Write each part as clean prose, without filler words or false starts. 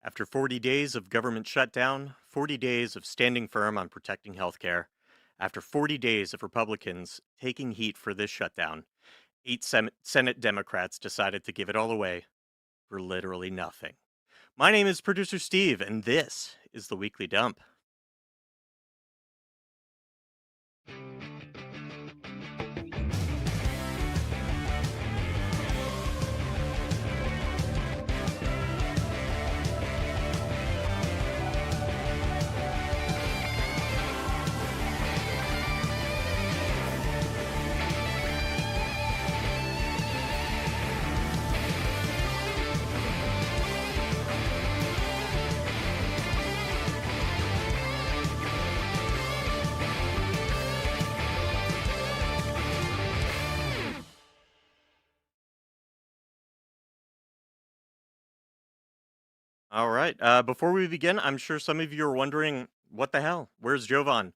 After 40 days of government shutdown, 40 days of standing firm on protecting healthcare, after 40 days of Republicans taking heat for this shutdown, eight Senate Democrats decided to give it all away for literally nothing. My name is producer Steve, and this is the Weekly Dump. All right. Before we begin, I'm sure some of you are wondering, what the hell? Where's Jovan?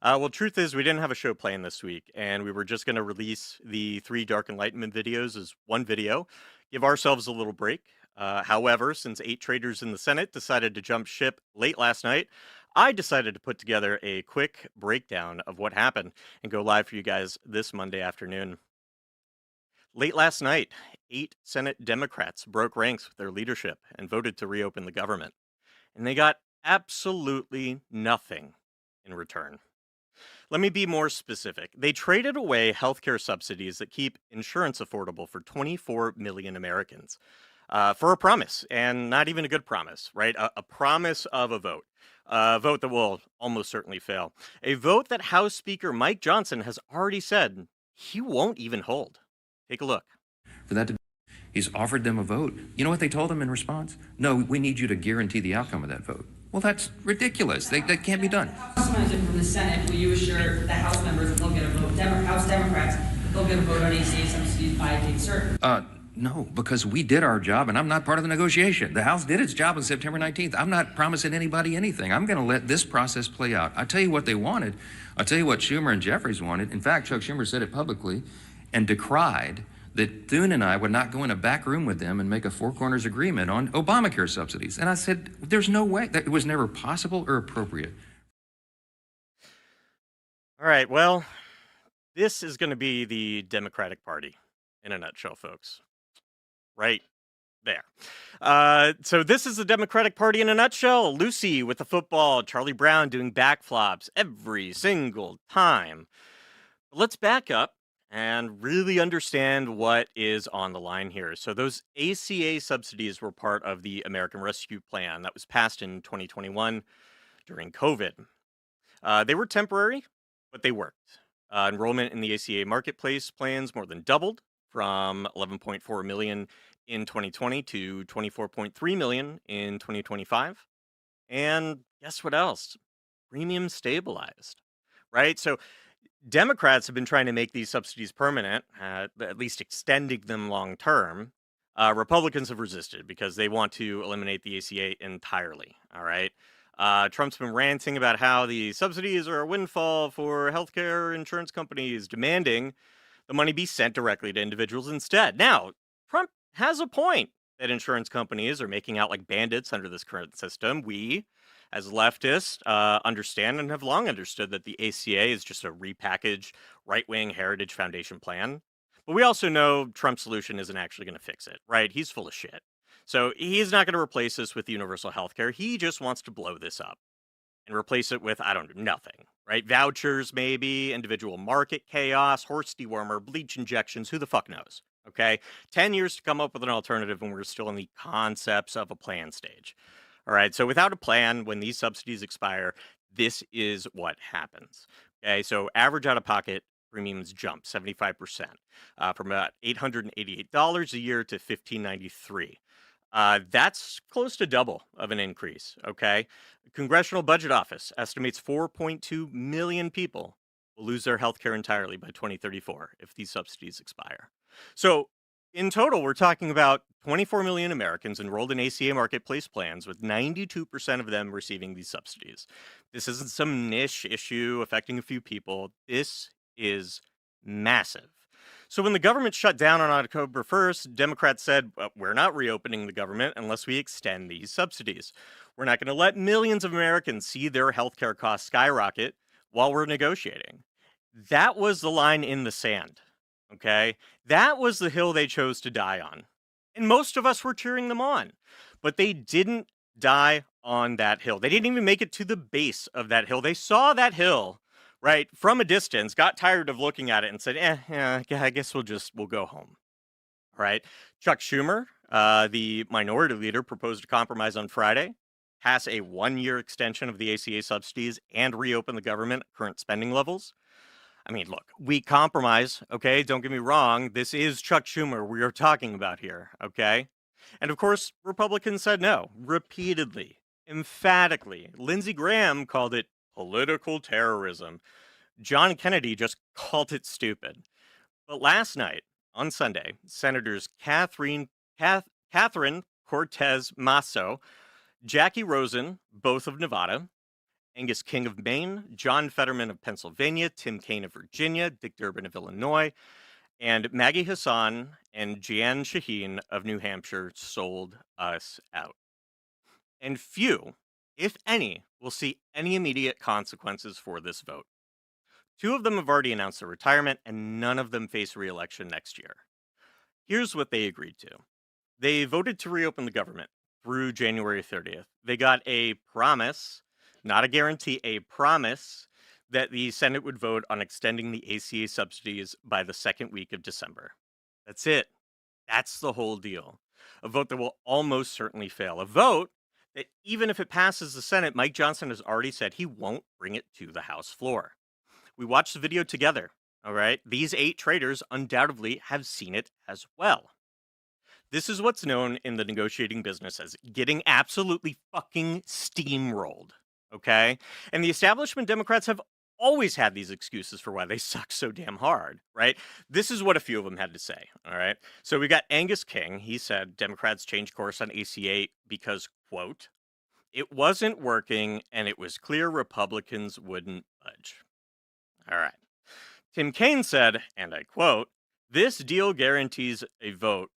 Well, truth is, we didn't have a show planned this week, and we were just going to release the three Dark Enlightenment videos as one video, give ourselves a little break. However, since eight traders in the Senate decided to jump ship late last night, I decided to put together a quick breakdown of what happened and go live for you guys this Monday afternoon. Late last night, eight Senate Democrats broke ranks with their leadership and voted to reopen the government. And they got absolutely nothing in return. Let me be more specific. They traded away healthcare subsidies that keep insurance affordable for 24 million Americans for a promise, and not even a good promise, right? A promise of a vote. A vote that will almost certainly fail. A vote that House Speaker Mike Johnson has already said he won't even hold. Take a look. For that to He's offered them a vote. You know what they told him in response? No, we need you to guarantee the outcome of that vote. Well, that's ridiculous. That can't be done. House manager from the Senate, will you assure the House members that they'll get a vote, House Democrats, that they'll get a vote on ACA subsidies by a date certain? No, because we did our job, and I'm not part of the negotiation. The House did its job on September 19th. I'm not promising anybody anything. I'm going to let this process play out. I'll tell you what they wanted. I'll tell you what Schumer and Jeffries wanted. In fact, Chuck Schumer said it publicly and decried that Thune and I would not go in a back room with them and make a four corners agreement on Obamacare subsidies. And I said, there's no way. That it was never possible or appropriate. All right, well, this is going to be the Democratic Party in a nutshell, folks. Right there. So this is the Democratic Party in a nutshell. Lucy with the football, Charlie Brown doing backflops every single time. But let's back up and really understand what is on the line here. So those ACA subsidies were part of the American Rescue Plan that was passed in 2021 during COVID. They were temporary, but they worked. Enrollment in the ACA marketplace plans more than doubled from 11.4 million in 2020 to 24.3 million in 2025. And guess what else? Premium stabilized, right? So Democrats have been trying to make these subsidies permanent, at least extending them long term. Republicans have resisted because they want to eliminate the ACA entirely. All right. Trump's been ranting about how the subsidies are a windfall for healthcare insurance companies, demanding the money be sent directly to individuals instead. Now, Trump has a point that insurance companies are making out like bandits under this current system. We, as leftists, understand and have long understood that the ACA is just a repackaged right-wing Heritage Foundation plan. But we also know Trump's solution isn't actually going to fix it, right? He's full of shit. So he's not going to replace this with universal health care. He just wants to blow this up and replace it with, I don't know, nothing, right? Vouchers, maybe, individual market chaos, horse dewormer, bleach injections, who the fuck knows? Okay. 10 years to come up with an alternative, and we're still in the concepts of a plan stage. All right. So without a plan, when these subsidies expire, this is what happens. Okay. So average out of pocket premiums jump 75%, from about $888 a year to $1,593. That's close to double of an increase. Okay. Congressional Budget Office estimates 4.2 million people will lose their health care entirely by 2034 if these subsidies expire. So, in total, we're talking about 24 million Americans enrolled in ACA marketplace plans, with 92% of them receiving these subsidies. This isn't some niche issue affecting a few people. This is massive. So when the government shut down on October 1st, Democrats said, "Well, we're not reopening the government unless we extend these subsidies. We're not going to let millions of Americans see their healthcare costs skyrocket while we're negotiating." That was the line in the sand. Okay. That was the hill they chose to die on. And most of us were cheering them on. But they didn't die on that hill. They didn't even make it to the base of that hill. They saw that hill, right, from a distance, got tired of looking at it and said, yeah, I guess we'll go home. All right. Chuck Schumer, the minority leader, proposed a compromise on Friday, pass a 1-year extension of the ACA subsidies and reopen the government at current spending levels. I mean, look, we compromise, okay? Don't get me wrong. This is Chuck Schumer we are talking about here, okay? And of course, Republicans said no repeatedly, emphatically. Lindsey Graham called it political terrorism. John Kennedy just called it stupid. But last night, on Sunday, Senators Catherine Cortez Masto, Jackie Rosen, both of Nevada, Angus King of Maine, John Fetterman of Pennsylvania, Tim Kaine of Virginia, Dick Durbin of Illinois, and Maggie Hassan and Jeanne Shaheen of New Hampshire sold us out. And few, if any, will see any immediate consequences for this vote. 2 of them have already announced their retirement, and none of them face re-election next year. Here's what they agreed to. They voted to reopen the government through January 30th. They got a promise, not a guarantee, a promise that the Senate would vote on extending the ACA subsidies by the second week of December. That's it. That's the whole deal. A vote that will almost certainly fail. A vote that even if it passes the Senate, Mike Johnson has already said he won't bring it to the House floor. We watched the video together, all right? These 8 traitors undoubtedly have seen it as well. This is what's known in the negotiating business as getting absolutely fucking steamrolled, okay? And the establishment Democrats have always had these excuses for why they suck so damn hard, right? This is what a few of them had to say, all right? So we got Angus King. He said Democrats changed course on ACA because, quote, it wasn't working and it was clear Republicans wouldn't budge. All right. Tim Kaine said, and I quote, this deal guarantees a vote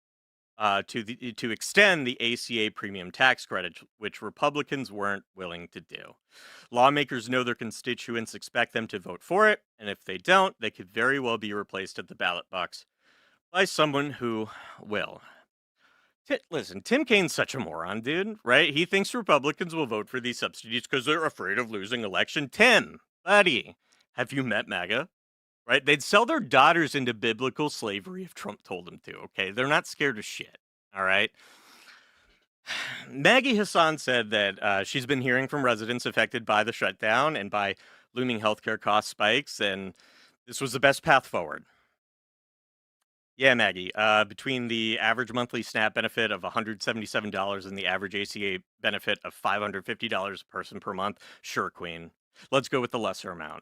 to extend the ACA premium tax credit, which Republicans weren't willing to do. Lawmakers know their constituents expect them to vote for it, and if they don't, they could very well be replaced at the ballot box by someone who will. Listen, Tim Kaine's such a moron, dude, right? He thinks Republicans will vote for these subsidies because they're afraid of losing election. Tim, buddy, have you met MAGA? Right? They'd sell their daughters into biblical slavery if Trump told them to, okay? They're not scared of shit, all right? Maggie Hassan said that she's been hearing from residents affected by the shutdown and by looming healthcare cost spikes, and this was the best path forward. Yeah, Maggie, between the average monthly SNAP benefit of $177 and the average ACA benefit of $550 a person per month, sure, queen. Let's go with the lesser amount.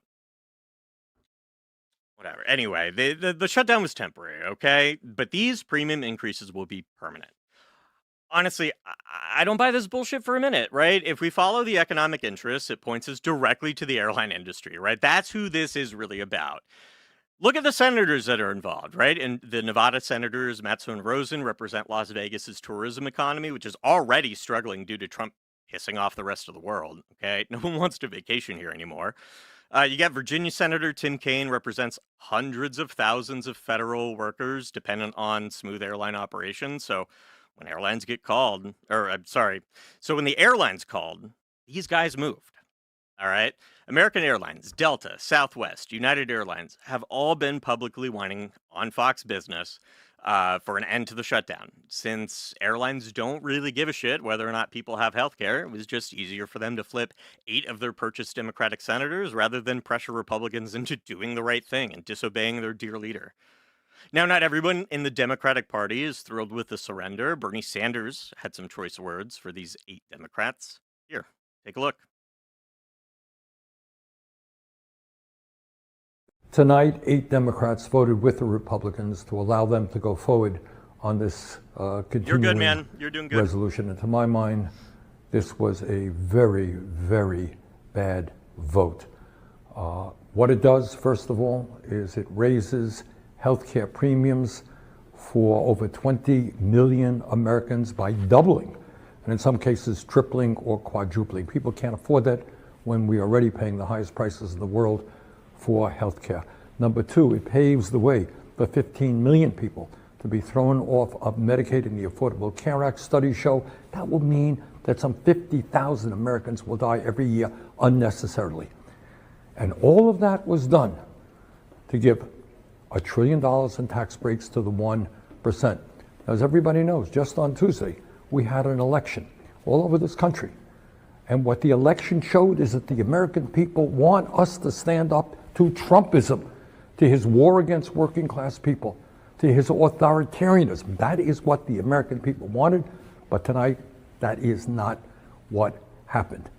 Whatever. Anyway, the shutdown was temporary, okay? But these premium increases will be permanent. Honestly, I don't buy this bullshit for a minute, right? If we follow the economic interests, it points us directly to the airline industry, right? That's who this is really about. Look at the senators that are involved, right? And the Nevada senators, Matzo and Rosen, represent Las Vegas's tourism economy, which is already struggling due to Trump pissing off the rest of the world, okay? No one wants to vacation here anymore. You got Virginia Senator Tim Kaine, represents hundreds of thousands of federal workers dependent on smooth airline operations. So when airlines get called, so when the airlines called, these guys moved. All right. American Airlines, Delta, Southwest, United Airlines have all been publicly whining on Fox Business for an end to the shutdown. Since airlines don't really give a shit whether or not people have health care, it was just easier for them to flip 8 of their purchased Democratic senators rather than pressure Republicans into doing the right thing and disobeying their dear leader. Now, not everyone in the Democratic Party is thrilled with the surrender. Bernie Sanders had some choice words for these 8 Democrats. Here, take a look. Tonight, 8 Democrats voted with the Republicans to allow them to go forward on this continuing You're good, man. You're doing good. resolution. And to my mind, this was a very, very bad vote. What it does, first of all, is it raises healthcare premiums for over 20 million Americans by doubling, and in some cases tripling or quadrupling. People can't afford that when we are already paying the highest prices in the world for healthcare. Number two, it paves the way for 15 million people to be thrown off of Medicaid and the Affordable Care Act. Studies show that will mean that some 50,000 Americans will die every year unnecessarily. And all of that was done to give $1 trillion in tax breaks to the 1%. As everybody knows, just on Tuesday, we had an election all over this country. And what the election showed is that the American people want us to stand up to Trumpism, to his war against working class people, to his authoritarianism. That is what the American people wanted, but tonight, that is not what happened.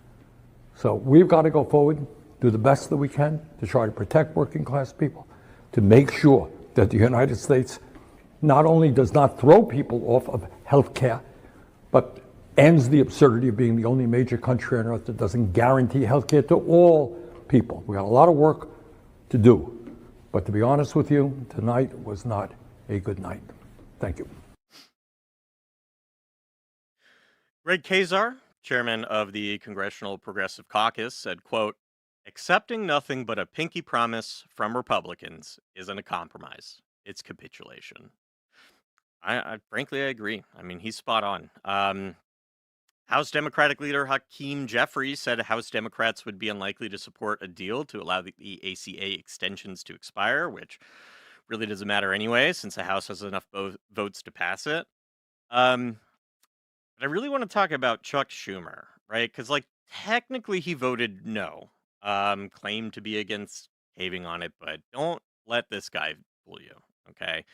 So we've got to go forward, do the best that we can to try to protect working class people, to make sure that the United States not only does not throw people off of health care, but ends the absurdity of being the only major country on earth that doesn't guarantee health care to all people. We got a lot of work to do. But to be honest with you, tonight was not a good night. Thank you. Greg Kazar, chairman of the Congressional Progressive Caucus, said, quote, "Accepting nothing but a pinky promise from Republicans isn't a compromise. It's capitulation." I frankly, I agree. I mean, he's spot on. House Democratic leader Hakeem Jeffries said House Democrats would be unlikely to support a deal to allow the ACA extensions to expire, which really doesn't matter anyway, since the House has enough votes to pass it. Um, but I really want to talk about Chuck Schumer, right? Because, like, technically he voted no, claimed to be against caving on it, but don't let this guy fool you, okay?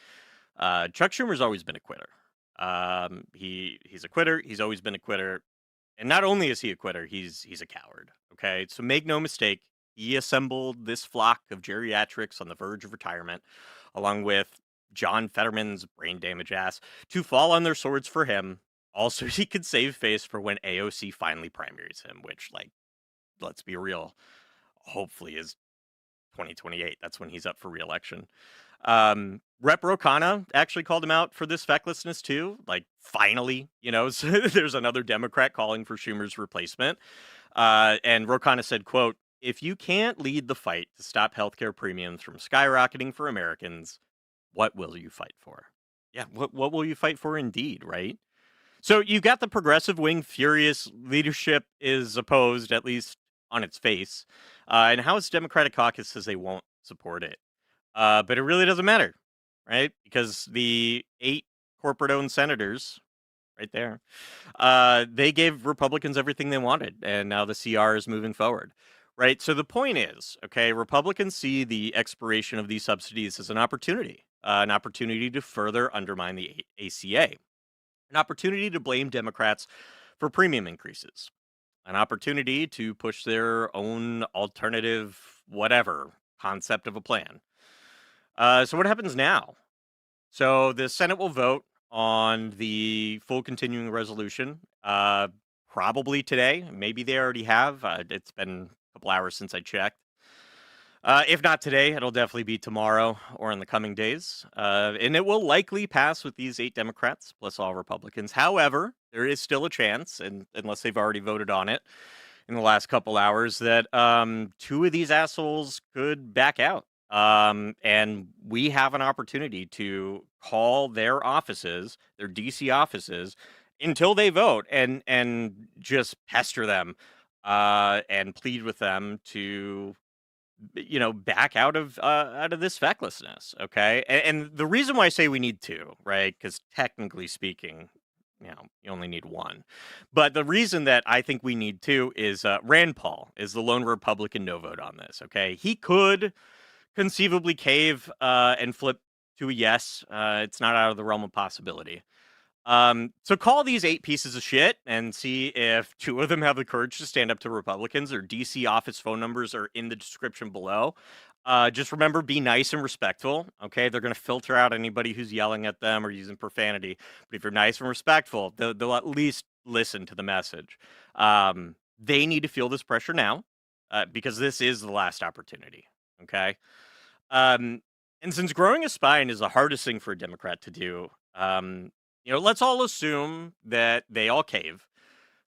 Chuck Schumer's always been a quitter. He's a quitter. He's always been a quitter. And not only is he a quitter, he's a coward. Okay, so make no mistake, he assembled this flock of geriatrics on the verge of retirement, along with John Fetterman's brain damage ass, to fall on their swords for him. Also, he could save face for when AOC finally primaries him, which, like, let's be real, hopefully is 2028. That's when he's up for re-election. Rep Rokana actually called him out for this fecklessness too. Like, finally, so there's another Democrat calling for Schumer's replacement. And Rokana said, quote, "If you can't lead the fight to stop healthcare premiums from skyrocketing for Americans, what will you fight for?" Yeah, what will you fight for indeed, right? So you got the progressive wing furious. Leadership is opposed, at least on its face. And House Democratic Caucus says they won't support it. But it really doesn't matter, right? Because the 8 corporate-owned senators, right there, they gave Republicans everything they wanted, and now the CR is moving forward, right? So the point is, okay, Republicans see the expiration of these subsidies as an opportunity to further undermine the ACA, an opportunity to blame Democrats for premium increases, an opportunity to push their own alternative, whatever, concept of a plan. So what happens now? So the Senate will vote on the full continuing resolution, probably today. Maybe they already have. It's been a couple hours since I checked. If not today, it'll definitely be tomorrow or in the coming days. And it will likely pass with these 8 Democrats plus all Republicans. However, there is still a chance, and unless they've already voted on it in the last couple hours, that 2 of these assholes could back out. And we have an opportunity to call their offices, their DC offices, until they vote, and just pester them and plead with them to back out of this fecklessness. Okay, and the reason why I say we need 2, right? Because technically speaking, you only need 1. But the reason that I think we need 2 is Rand Paul is the lone Republican no vote on this. Okay, he could conceivably cave and flip to a yes. It's not out of the realm of possibility. So call these 8 pieces of shit and see if 2 of them have the courage to stand up to Republicans. Their DC office phone numbers are in the description below. Just remember, be nice and respectful. Okay, they're going to filter out anybody who's yelling at them or using profanity. But if you're nice and respectful, they'll at least listen to the message. They need to feel this pressure now because this is the last opportunity. Okay. And And since growing a spine is the hardest thing for a Democrat to do, let's all assume that they all cave.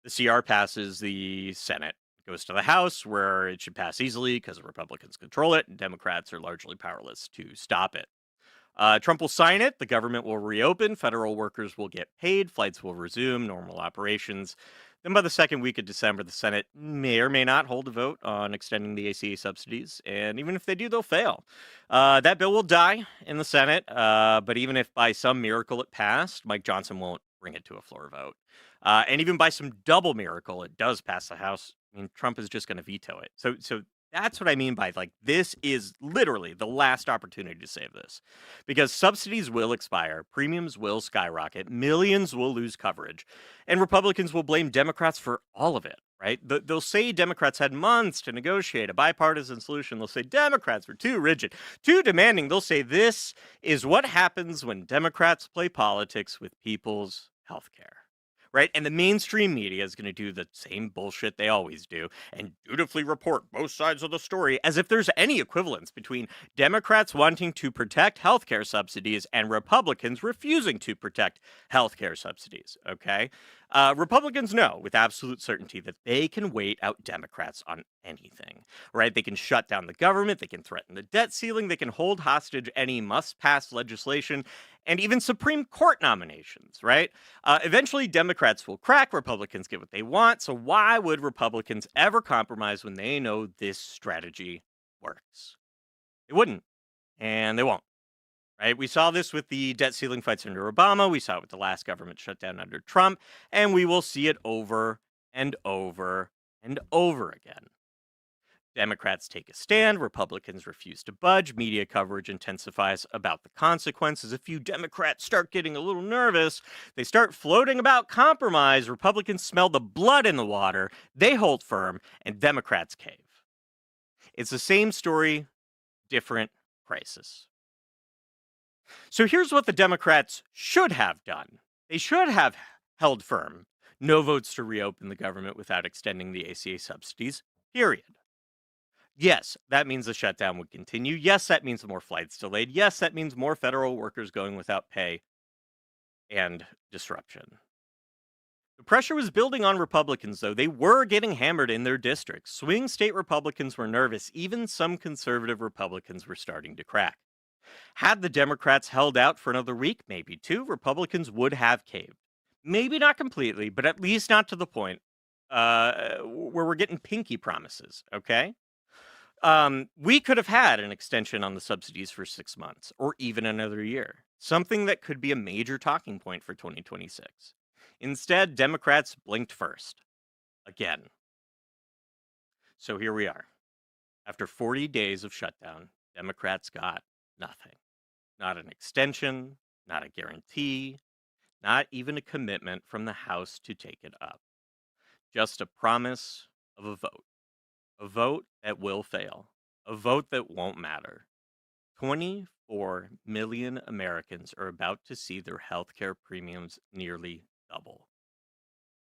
The CR passes the Senate, goes to the House, where it should pass easily because the Republicans control it, and Democrats are largely powerless to stop it. Trump will sign it. The government will reopen. Federal workers will get paid. Flights will resume normal operations. Then, by the second week of December, the Senate may or may not hold a vote on extending the ACA subsidies. And even if they do, they'll fail. That bill will die in the Senate. But even if by some miracle it passed, Mike Johnson won't bring it to a floor vote. And even by some double miracle, it does pass the House. I mean, Trump is just going to veto it. So that's what I mean by like this is literally the last opportunity to save this, because subsidies will expire, premiums will skyrocket, millions will lose coverage, and Republicans will blame Democrats for all of it. Right? They'll say Democrats had months to negotiate a bipartisan solution. They'll say Democrats were too rigid, too demanding. They'll say this is what happens when Democrats play politics with people's health care. Right? And the mainstream media is going to do the same bullshit they always do and dutifully report both sides of the story as if there's any equivalence between Democrats wanting to protect healthcare subsidies and Republicans refusing to protect healthcare subsidies. Okay? Republicans know with absolute certainty that they can wait out Democrats on anything, right? They can shut down the government, they can threaten the debt ceiling, they can hold hostage any must-pass legislation, and even Supreme Court nominations, right? Eventually, Democrats will crack, Republicans get what they want, so why would Republicans ever compromise when they know this strategy works? They wouldn't, and they won't. Right? We saw this with the debt ceiling fights under Obama. We saw it with the last government shutdown under Trump. And we will see it over and over and over again. Democrats take a stand. Republicans refuse to budge. Media coverage intensifies about the consequences. A few Democrats start getting a little nervous. They start floating about compromise. Republicans smell the blood in the water. They hold firm, and Democrats cave. It's the same story, different crisis. So here's what the Democrats should have done. They should have held firm. No votes to reopen the government without extending the ACA subsidies, period. Yes, that means the shutdown would continue. Yes, that means more flights delayed. Yes, that means more federal workers going without pay and disruption. The pressure was building on Republicans, though. They were getting hammered in their districts. Swing state Republicans were nervous. Even some conservative Republicans were starting to crack. Had the Democrats held out for another week, maybe two, Republicans would have caved. Maybe not completely, but at least not to the point where we're getting pinky promises, okay? We could have had an extension on the subsidies for 6 months or even another year, something that could be a major talking point for 2026. Instead, Democrats blinked first. Again. So here we are. After 40 days of shutdown, Democrats got nothing. Not an extension, not a guarantee, not even a commitment from the House to take it up. Just a promise of a vote. A vote that will fail. A vote that won't matter. 24 million Americans are about to see their healthcare premiums nearly double.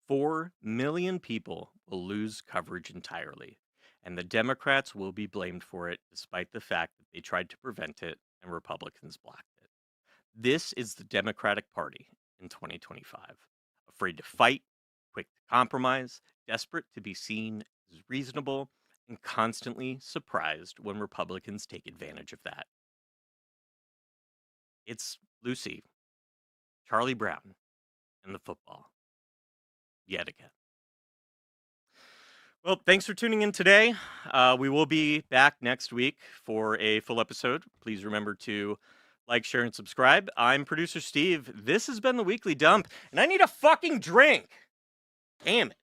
4 million people will lose coverage entirely, and the Democrats will be blamed for it despite the fact that they tried to prevent it and Republicans blocked it. This is the Democratic Party in 2025. Afraid to fight, quick to compromise, desperate to be seen as reasonable, and constantly surprised when Republicans take advantage of that. It's Lucy, Charlie Brown, and the football. Yet again. Well, thanks for tuning in today. We will be back next week for a full episode. Please remember to like, share, and subscribe. I'm producer Steve. This has been the Weekly Dump, and I need a fucking drink. Damn it.